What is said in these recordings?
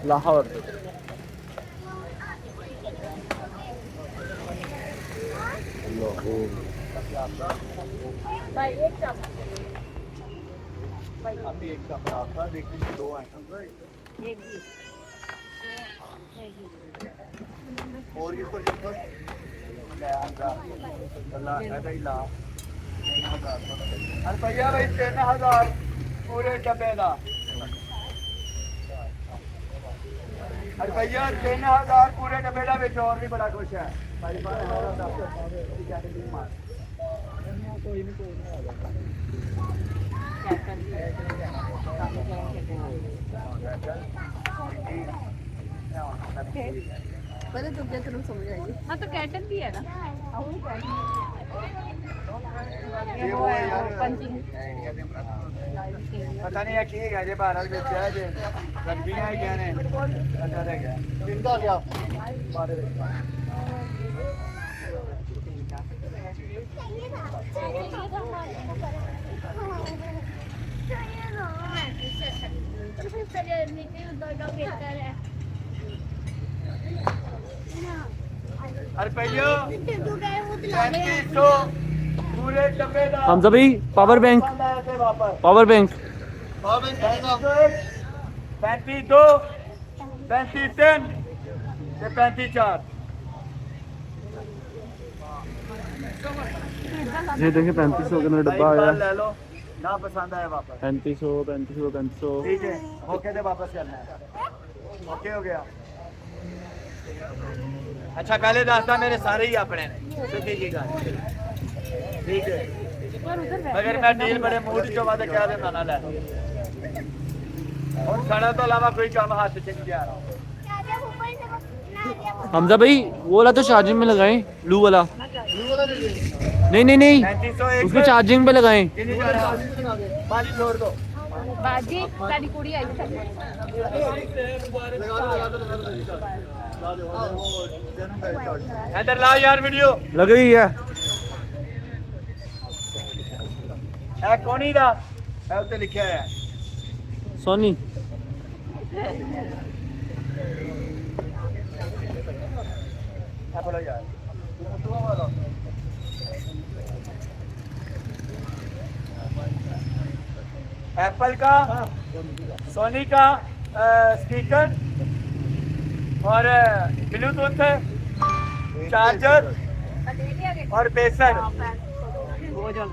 लाहौर भाई एक कप अभी एक कप आपका देखिए 2 आइटम एक ही और ये तो लिखो ले आंदा अल्लाह ऐसा ही ला 3000 रुपया भाई 3000 पूरे डब्बे का रुपया 3000 पूरे डब्बे का बिच और भी बड़ा कुछ है भाई कोई नहीं पता तुम क्या तुम समझ आएगी हाँ तो कैटन भी है ना ये वो है यार पता नहीं है ठीक है जे भारत में है जे रग्बियां ही कहने अच्छा रह गया इनका क्या बारे रुपये 3500 पूरे डब्बे का हमजा भाई पावर बैंक पावर बैंक 35 2 35 3 35 4 ये देखिए 3500 का डब्बा आया ले लो ना पसंद आया वापस 3500 ठीक है ओके दे वापस करना है ओके हो गया अच्छा पहले दास्ता मेरे सारे ही अपने ने सीधी जी गल ठीक है मगर मैं डील बड़े मूड चो वादे क्या देना ना ले और खाना तो अलावा कोई काम हाथ से नहीं जा रहा हमजा भाई वो वाला तो चार्जिंग में लगाएं ब्लू वाला नहीं 3501 उसको चार्जिंग पे लगाएं कितनी जा रहा बाजी छोड़ दो बाजी साडी कुड़ी आई इधर लाओ यार वीडियो लग रही है है कोनी दा है उत्ते लिखा है सोनी बोलो यार एप्पल का सोनी का स्पीकर और ब्लूटूथ चार्जर और बेसर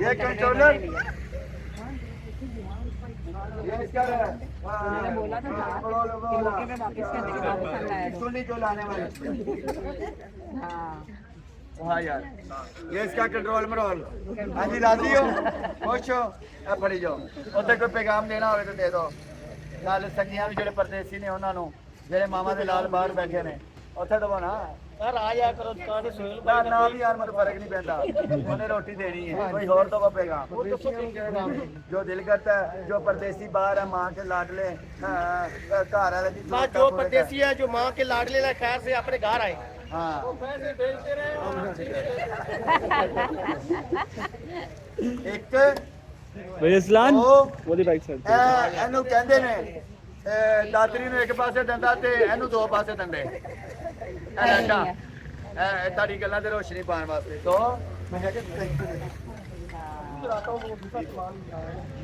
ये कंट्रोलर ये इसका मैंने बोला था कि मौके पे वापस कर देंगे पसंद आया तो सुनी जो लाने वाले हाँ हाँ यार ये इसका कंट्रोल मरोल हाँ जी राजी हो खुश हो ए फड़ी जाओ उत्ते कोई पैगाम देना होवे तो दे दो नाल संगियां भी ਜਿਹੜੇ ਪਰਦੇਸੀ ਨੇ ਉਹਨਾਂ ਨੂੰ ਜਿਹੜੇ ਮਾਮਾ ਦੇ ਨਾਲ ਬਾਹਰ ਬੈਠੇ ਨੇ ਉੱਥੇ ਦਵੋ ਨਾ ਯਾਰ ਆ ਜਾ ਕਰੋ ਦੁਕਾਨ ਤੇ ਸੋਇਲ ਬਾਈ ਨਾ ਵੀ ਯਾਰ ਮੈਨੂੰ ਫਰਕ ਨਹੀਂ ਪੈਂਦਾ ਉਹਨੇ ਰੋਟੀ ਦੇਣੀ ਹੈ ਕੋਈ ਹੋਰ ਤੋਂ ਪੈगाम जो दिल करता है जो परदेसी बाहर है मां के लाडले घर वाले की जो परदेसी है जो मां के लाडले ला खैर से अपने घर आए हाँ एक भाई असलान वाली बाइक सर ਇਹਨੂੰ ਕਹਿੰਦੇ ਨੇ ਦਾਤਰੀ ਨੂੰ ਇੱਕ ਪਾਸੇ ਦੰਦਾ ਤੇ ਇਹਨੂੰ ਦੋ ਪਾਸੇ ਦੰਦੇ ਇਹ ਡੰਡਾ ਇਹ ਤੁਹਾਡੀ ਗੱਲਾਂ ਤੇ ਰੋਸ਼ਨੀ ਪਾਉਣ ਵਾਸਤੇ तो मैं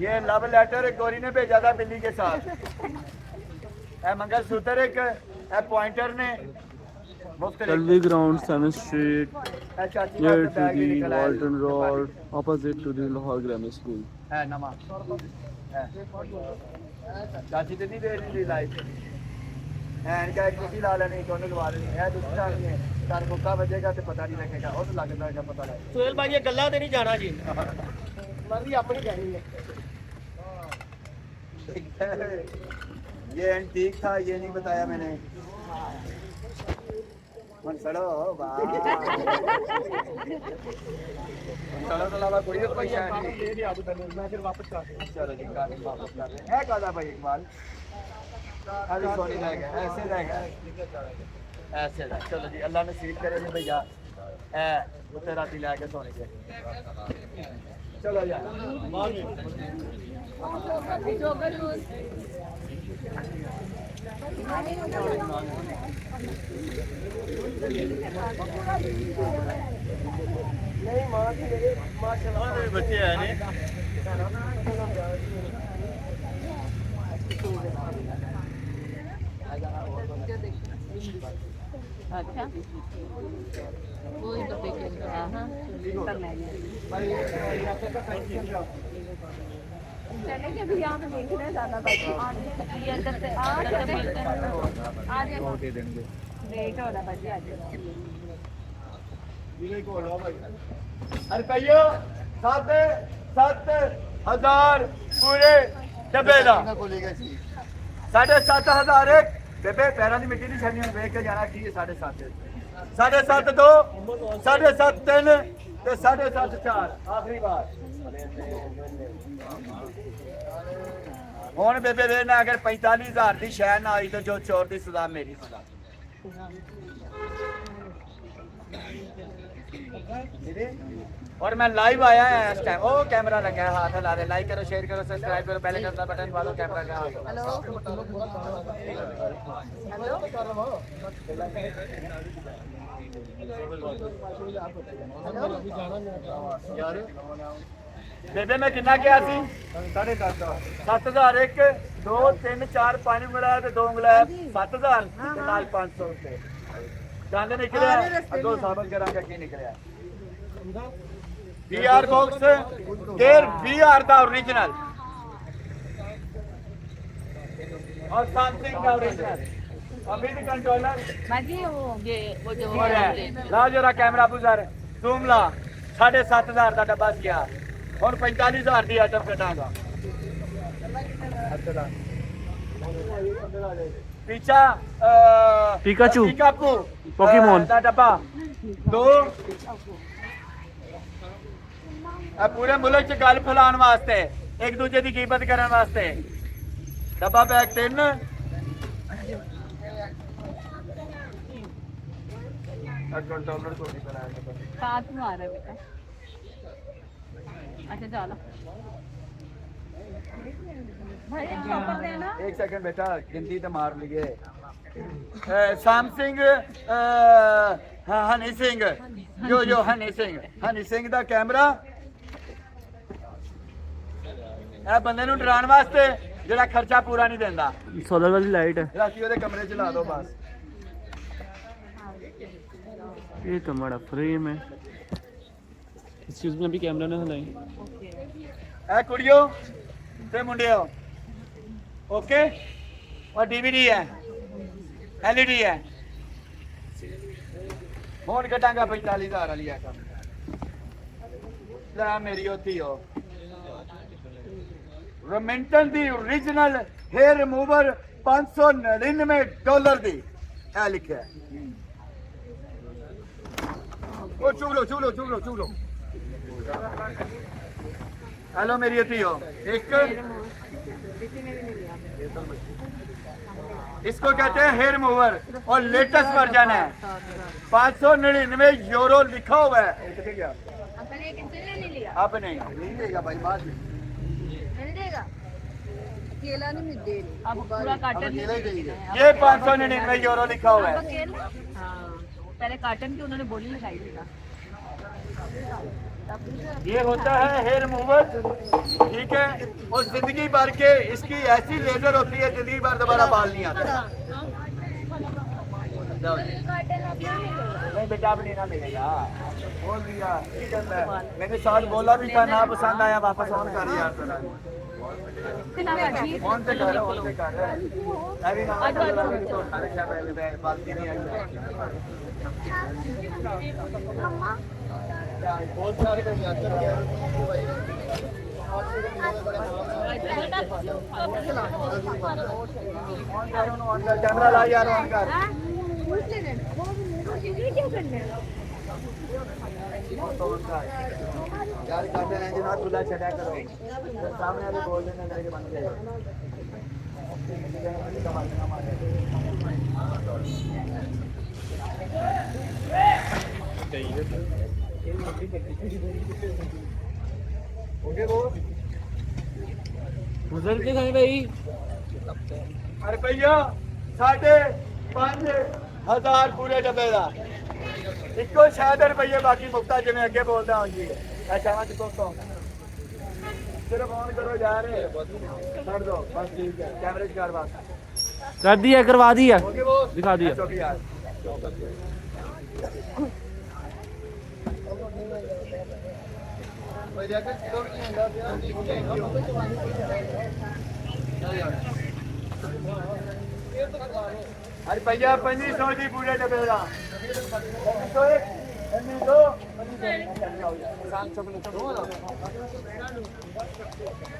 ये लव लेटर गौरी ने भेजा था बिल्ली के साथ मंगलसूत्र एक पॉइंटर ने Selby Ground 7th Street near to the Walton Road opposite to the Lahore Grammar School है नमा चाची तो नहीं दे रही लाइट एंड का एक कुर्सी ला लेनी दोनों लगा लेनी है दूसरा नहीं है तार कोका बजेगा तो पता नहीं लगेगा और लगता है पता लगे सोहेल भाई ये गल्ला ते नहीं जाना जी मर्जी अपनी कहनी है ये एंटीक था ये नहीं बताया मैंने मन सड़ो वाह चलो तो लावा कोई पैसा नहीं मैं फिर वापस कर चलो जी गाड़ी वापस कर रहे हैं कादा भाई इकबाल अभी सोनी रह गया ऐसे रह गया ऐसे रह चलो जी अल्लाह नसीब करे ने भैया ए उते राती लेके सोने के चलो यार नहीं मां की मेरे माशाल्लाह बच्चे हैं ने अच्छा वही तो पैकेज हाँ करना है चले के भी यहाँ पे देख रहे हैं ज्यादा बच्चे ये करते आज दे देंगे लेट हो रहा बच्चे आज रुपये 7,000 पूरे डब्बे का 7,500 एक बेबे पैरों की मिट्टी नहीं छड़नी वेख के जाना की 7.5 7.5 2 7.5 3 ਤੇ 7.5 4 ਆਖਰੀ ਵਾਰ ਹੁਣ ਬੇਬੇ ਵੇ ਨਾ ਅਗਰ 45,000 ਦੀ ਸ਼ੈ ਨਾ ਆਈ ਤਾਂ ਜੋ ਚੋਰ ਦੀ ਸਜ਼ਾ ਮੇਰੀ ਸਜ਼ਾ और मैं लाइव आया है इस टाइम ओ कैमरा लगा है हाथ हिला दे लाइक करो शेयर करो सब्सक्राइब करो पहले करना बटन वालों कैमरा का हाथ हेलो बेबे मैं कितना गया सी 7,000 एक 2 3 4 5 मिलाया तो 2 मिलाया 7,000 नाल 500 रुपए जाने निकले अगो साबित करांगा की निकले VR बॉक्स देर VR का ओरिजिनल और सैमसंग का ओरिजिनल अभी भी कंट्रोलर बाकी वो जो ला जरा कैमरा बुजर जूम ला 7,500 का डब्बा गया और 45,000 की आइटम कटांगा पीछा पिकाचू पिकापू पोकेमोन का डब्बा 2 पूरे मुल्क च गल फैलाने वास्ते एक दूजे की कीमत करने वास्ते डब्बा पैक 3 साथ में आ रहा है बेटा अच्छा चलो भाई शॉपर देना एक सेकंड बेटा गिनती तो मार लिए सैमसंग हनी सिंह जो हनी सिंह का कैमरा ਇਹ ਬੰਦੇ ਨੂੰ ਡਰਾਉਣ ਵਾਸਤੇ ਜਿਹੜਾ ਖਰਚਾ ਪੂਰਾ ਨਹੀਂ ਦਿੰਦਾ सोलर वाली लाइट है ਰਾਤੀ ਉਹਦੇ ਕਮਰੇ ਚ ਲਾ ਦਿਓ ਬਸ ये तो हमारा फ्रेम है इस चीज में अभी कैमरा ना हिलाई ਇਹ ਕੁੜੀਓ ਤੇ ਮੁੰਡਿਓ ਓਕੇ और डीवीडी है एलईडी है ਹੁਣ ਕਟਾਂਗਾ 45,000 ਵਾਲੀ ਆ ਕੰਮ ਲੈ ਮੇਰੀ ਹੋਤੀ ਹੋ रोमिंटन दी ओरिजिनल हेयर रिमूवर $599 दी ए लिखा है ओ चुगलो हेलो मेरी अतियो एक इसको कहते हैं हेयर रिमूवर और लेटेस्ट वर्जन है €599 लिखा हुआ है अब नहीं लेगा भाई बाद में मिल जाएगा केला नहीं मिल अब पूरा कार्टन ये €599 लिखा हुआ है हाँ पहले कार्टन की उन्होंने बोली लगाई थी ना ये होता है हेयर रिमूवर ठीक है और जिंदगी भर के इसकी ऐसी लेजर होती है जिंदगी भर दोबारा बाल नहीं आता नहीं बेटा अब नहीं ना मिलेगा बोल दिया ठीक है मैंने साथ बोला भी था ना पसंद आया वापस ऑन कर यार फोन से कर अभी ना तो सारे क्या पहले बात नहीं आई बहुत सारे कैमरा ला यार ऑन कर यार करने ना खुला छड़ा करो सामने वाले बोल देना मेरे बंद जाएगा रिजल्ट दिखाएं भाई। रुपया 5,500 पूरे डब्बे का इको शायद रुपये बाकी मुफ्ता जिवें अगे बोलता हूँ जी अच्छा मैं दोस्तों सिर्फ ऑन करो जा रहे कर दो बस ठीक है कैमरे कर बात कर दिया, करवा दिया, ओके वो दिखा दिया। चौकी यार रुपया 2500 जी पूरे डब्बे का 2500 1 2